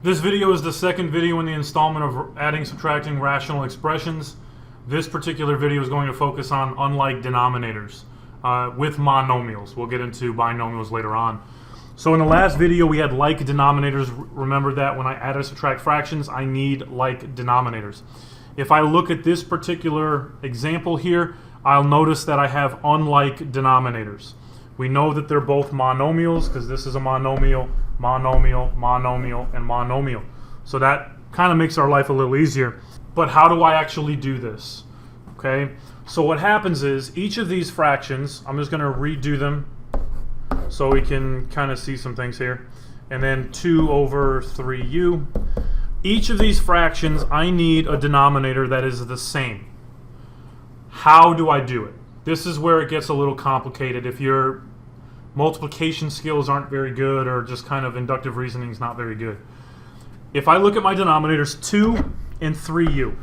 This video is the second video in the installment of adding, subtracting rational expressions. This particular video is going to focus on unlike denominators with monomials. We'll get into binomials later on. So in the last video we had like denominators. Remember that when I add or subtract fractions, I need like denominators. If I look at this particular example here, I'll notice that I have unlike denominators. We know that they're both monomials because this is a monomial, monomial, monomial, and monomial. So that kind of makes our life a little easier. But how do I actually do this? Okay, so what happens is each of these fractions, I'm just going to redo them so we can kind of see some things here. And then 2 over 3u. Each of these fractions, I need a denominator that is the same. How do I do it? This is where it gets a little complicated if your multiplication skills aren't very good or just kind of inductive reasoning is not very good. If I look at my denominators 2 and 3u,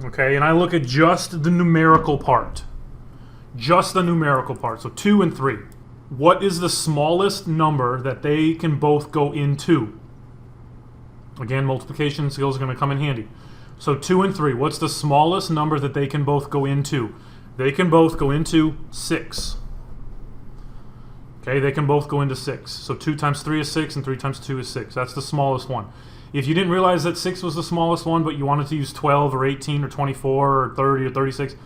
okay, and I look at just the numerical part, so 2 and 3, what is the smallest number that they can both go into? Again, multiplication skills are going to come in handy. So 2 and 3, what's the smallest number that they can both go into? They can both go into 6. Okay, they can both go into 6. So 2 times 3 is 6 and 3 times 2 is 6. That's the smallest one. If you didn't realize that 6 was the smallest one, but you wanted to use 12 or 18 or 24 or 30 or 36,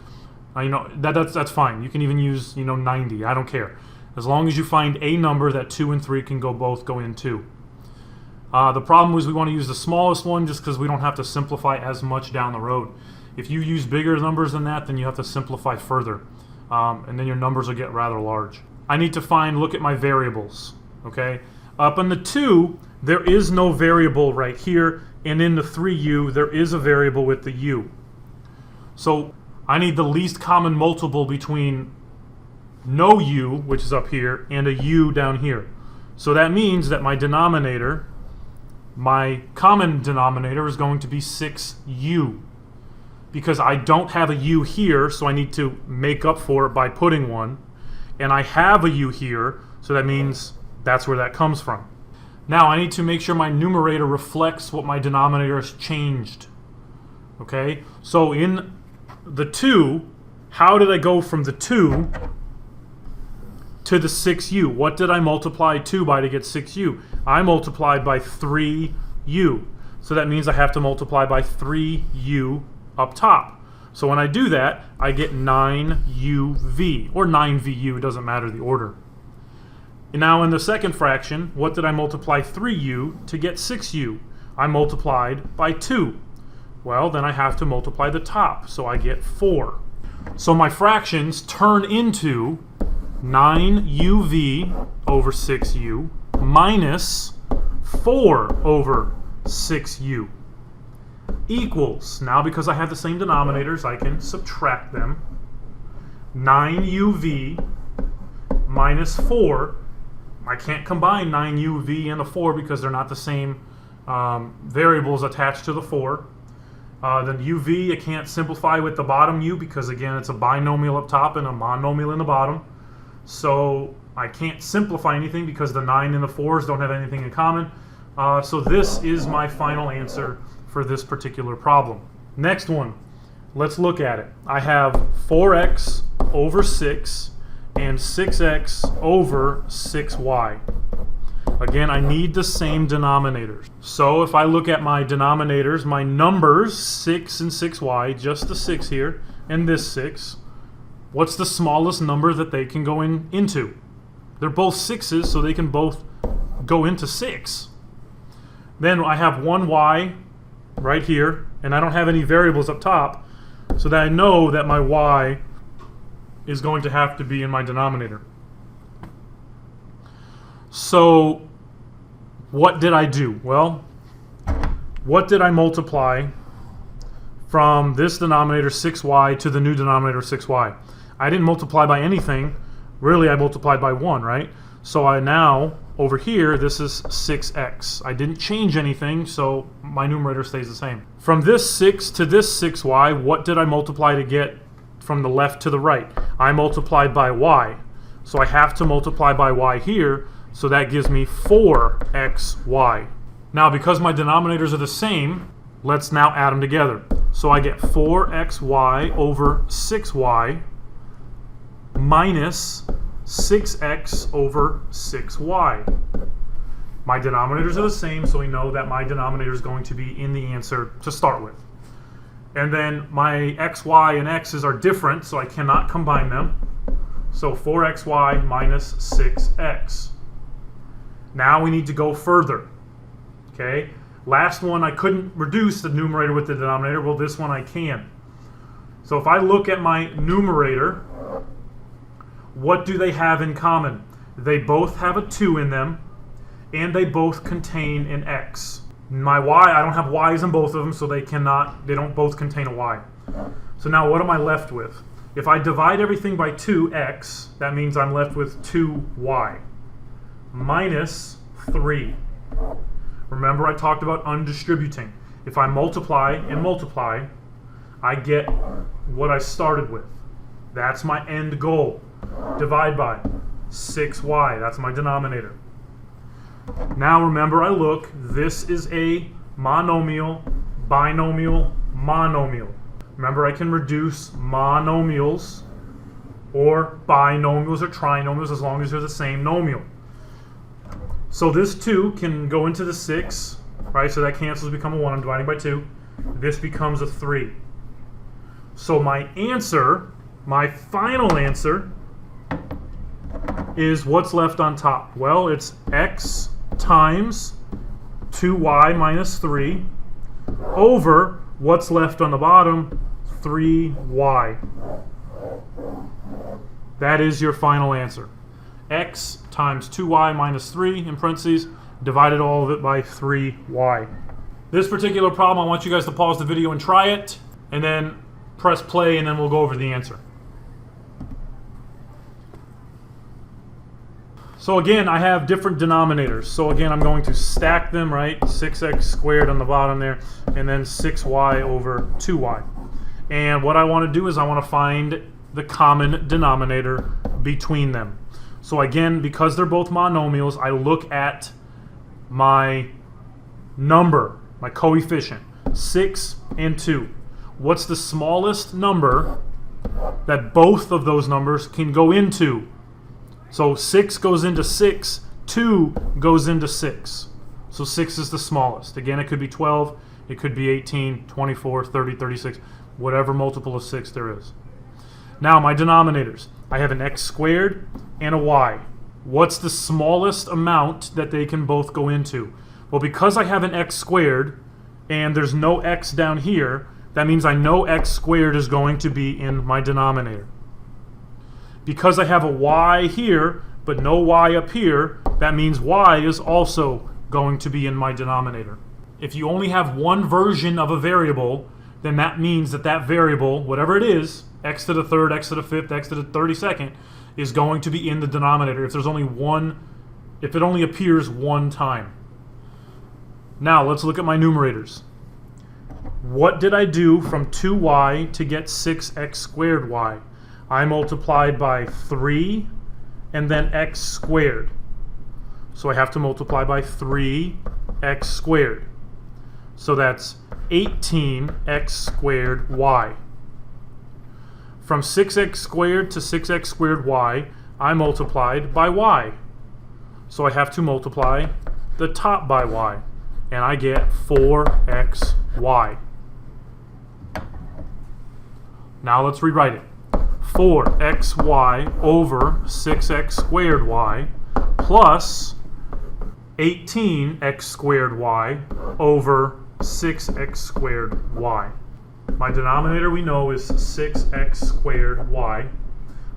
that's fine. You can even use 90. I don't care. As long as you find a number that 2 and 3 can both go into. The problem is we want to use the smallest one just because we don't have to simplify as much down the road. If you use bigger numbers than that, then you have to simplify further. And then your numbers will get rather large. I need to look at my variables. Okay, up in the 2, there is no variable right here. And in the 3u, there is a variable with the u. So I need the least common multiple between no u, which is up here, and a u down here. So that means that my denominator, my common denominator, is going to be 6u. Because I don't have a u here, so I need to make up for it by putting one. And I have a u here, so that means that's where that comes from. Now I need to make sure my numerator reflects what my denominator has changed. Okay, so in the 2, how did I go from the 2 to the 6u? What did I multiply 2 by to get 6u? I multiplied by 3u. So that means I have to multiply by 3u up top. So when I do that, I get 9uv, or 9vu, it doesn't matter the order. And now in the second fraction, what did I multiply 3u to get 6u? I multiplied by 2. Well, then I have to multiply the top, so I get 4. So my fractions turn into 9uv over 6u minus 4 over 6u equals, now because I have the same denominators, I can subtract them. 9uv minus 4. I can't combine 9uv and the 4 because they're not the same variables attached to the 4. Then uv, I can't simplify with the bottom u because, again, it's a binomial up top and a monomial in the bottom. So I can't simplify anything because the 9 and the 4s don't have anything in common. So this is my final answer for this particular problem. Next one, let's look at it. I have 4x over 6 and 6x over 6y. Again, I need the same denominators. So if I look at my denominators, my numbers, 6 and 6y, just the 6 here, and this 6, what's the smallest number that they can go into? They're both 6s, so they can both go into 6. Then I have 1y right here, and I don't have any variables up top, so that I know that my y is going to have to be in my denominator. So what did I do? Well, what did I multiply from this denominator 6y to the new denominator 6y? I didn't multiply by anything. Really, I multiplied by 1, right? So I now, over here, this is 6x. I didn't change anything, so my numerator stays the same. From this 6 to this 6y, what did I multiply to get from the left to the right? I multiplied by y. So I have to multiply by y here. So that gives me 4xy. Now, because my denominators are the same, let's now add them together. So I get 4xy over 6y minus 6x over 6y. My denominators are the same, so we know that my denominator is going to be in the answer to start with. And then my xy and x's are different, so I cannot combine them. So 4xy minus 6x. Now we need to go further. Okay? Last one, I couldn't reduce the numerator with the denominator. Well, this one I can. So if I look at my numerator, what do they have in common? They both have a 2 in them, and they both contain an x. My y, I don't have y's in both of them, so they don't both contain a y. So now what am I left with? If I divide everything by 2x, that means I'm left with 2y minus 3. Remember I talked about undistributing. If I multiply and multiply, I get what I started with. That's my end goal. Divide by 6y, that's my denominator. Now remember I look, this is a monomial, binomial, monomial. Remember I can reduce monomials or binomials or trinomials as long as they're the same nomial. So this 2 can go into the 6, right? So that cancels, become a 1. I'm dividing by 2. This becomes a 3. So my answer, my final answer, is what's left on top. Well, it's x times 2y minus 3 over what's left on the bottom, 3y. That is your final answer. X times 2y minus 3 in parentheses, divided all of it by 3y. This particular problem, I want you guys to pause the video and try it, and then press play, and then we'll go over the answer. So again, I have different denominators. So again, I'm going to stack them, right? 6x squared on the bottom there, and then 6y over 2y. And what I want to do is I want to find the common denominator between them. So again, because they're both monomials, I look at my number, my coefficient, 6 and 2. What's the smallest number that both of those numbers can go into? So 6 goes into 6, 2 goes into 6. So 6 is the smallest. Again, it could be 12, it could be 18, 24, 30, 36, whatever multiple of 6 there is. Now my denominators. I have an x squared and a y. What's the smallest amount that they can both go into? Well, because I have an x squared and there's no x down here, that means I know x squared is going to be in my denominator. Because I have a y here, but no y up here, that means y is also going to be in my denominator. If you only have one version of a variable, then that means that that variable, whatever it is, x to the third, x to the fifth, x to the 32nd, is going to be in the denominator if there's only one, if it only appears one time. Now let's look at my numerators. What did I do from 2y to get 6x squared y? I multiplied by 3 and then x squared. So I have to multiply by 3x squared. So that's 18x squared y. From 6x squared to 6x squared y, I multiplied by y. So I have to multiply the top by y. And I get 4xy. Now let's rewrite it. 4xy over 6x squared y plus 18x squared y over 6x squared y. My denominator we know is 6x squared y.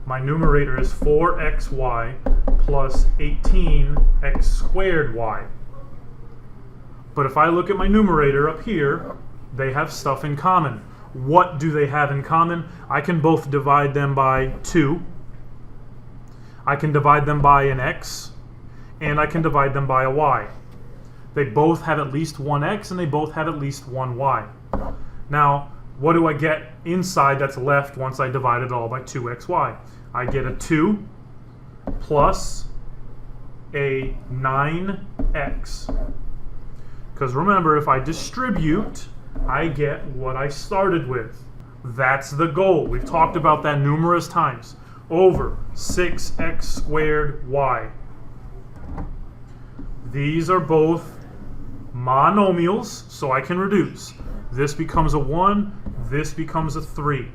My numerator is 4xy plus 18x squared y. But if I look at my numerator up here, they have stuff in common. What do they have in common? I can both divide them by 2. I can divide them by an x, and I can divide them by a y. They both have at least one x, and they both have at least one y. Now, what do I get inside that's left once I divide it all by 2xy? I get a 2 plus a 9x. Because remember, if I distribute, I get what I started with. That's the goal. We've talked about that numerous times. Over 6x squared y. These are both monomials, so I can reduce. This becomes a 1, this becomes a 3.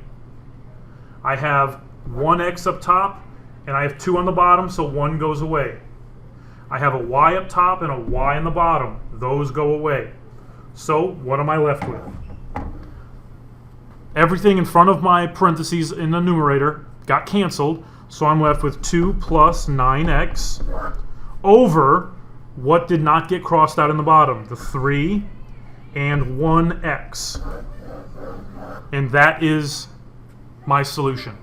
I have 1x up top, and I have 2 on the bottom, so 1 goes away. I have a y up top and a y on the bottom. Those go away. So what am I left with? Everything in front of my parentheses in the numerator got canceled, so I'm left with 2 plus 9x over what did not get crossed out in the bottom, the 3 and 1x. And that is my solution.